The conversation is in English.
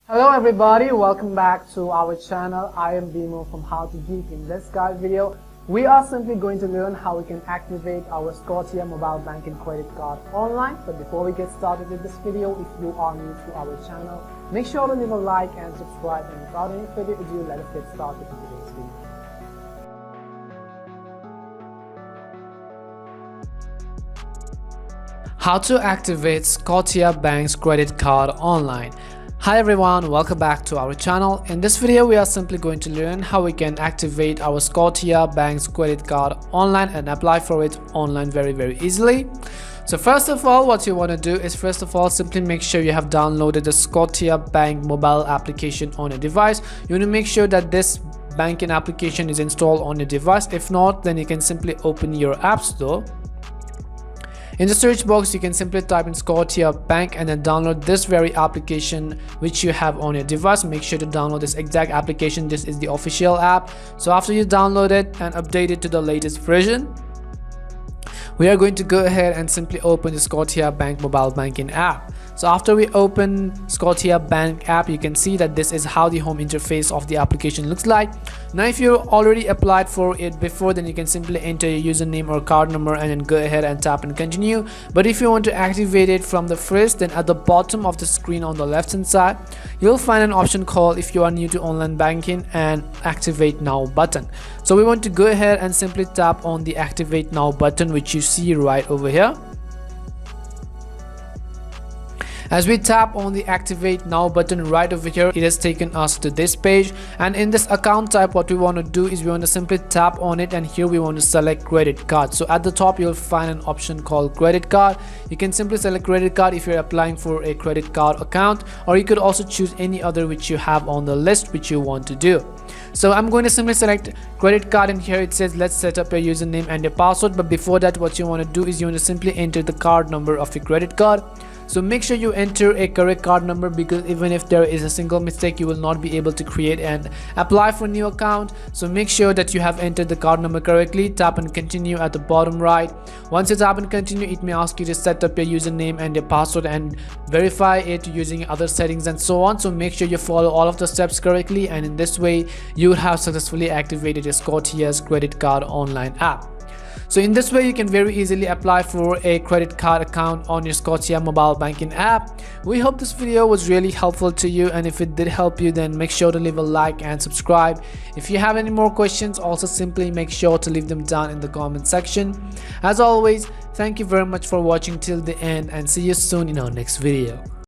Hello everybody, welcome back to our channel. I am Bimo from How to Geek. In this guide video, we are simply going to learn how we can activate our Scotia mobile banking credit card online. But before we get started with this video, if you are new to our channel, make sure to leave a like and subscribe. And without any further ado, let us get started with today's video. How to activate Scotiabank's credit card online. Hi everyone, welcome back to our channel. In this video, we are simply going to learn how we can activate our Scotiabank's credit card online and apply for it online very easily. So first of all, what you want to do is simply make sure you have downloaded the Scotiabank mobile application on your device. You want to make sure that this banking application is installed on your device. If not, then you can simply open your app store. In the search box, you can simply type in Scotiabank and then download this very application which you have on your device. Make sure to download this exact application. This is the official app. So after you download it and update it to the latest version, we are going to go ahead and simply open the Scotiabank mobile banking app. So after we open Scotiabank app, you can see that this is how the home interface of the application looks like. Now if you already applied for it before, then you can simply enter your username or card number and then go ahead and tap and continue. But if you want to activate it from the first, then at the bottom of the screen on the left hand side, you'll find an option called if you are new to online banking and activate now button. So we want to go ahead and simply tap on the activate now button, which you see right over here. As we tap on the activate now button right over here, it has taken us to this page, and in this account type, what we want to do is we want to simply tap on it, and here we want to select credit card. So at the top you'll find an option called credit card. You can simply select credit card if you're applying for a credit card account, or you could also choose any other which you have on the list which you want to do. So I'm going to simply select credit card, and here it says let's set up your username and your password. But before that, what you want to do is you want to simply enter the card number of your credit card. So make sure you enter a correct card number, because even if there is a single mistake, you will not be able to create and apply for a new account. So make sure that you have entered the card number correctly. Tap and continue at the bottom right. Once you tap and continue, it may ask you to set up your username and your password and verify it using other settings and so on. So make sure you follow all of the steps correctly, and in this way you will have successfully activated your Scotia's credit card online app. So in this way, you can very easily apply for a credit card account on your Scotia mobile banking app. We hope this video was really helpful to you, and if it did help you, then make sure to leave a like and subscribe. If you have any more questions, also simply make sure to leave them down in the comment section. As always, thank you very much for watching till the end, and see you soon in our next video.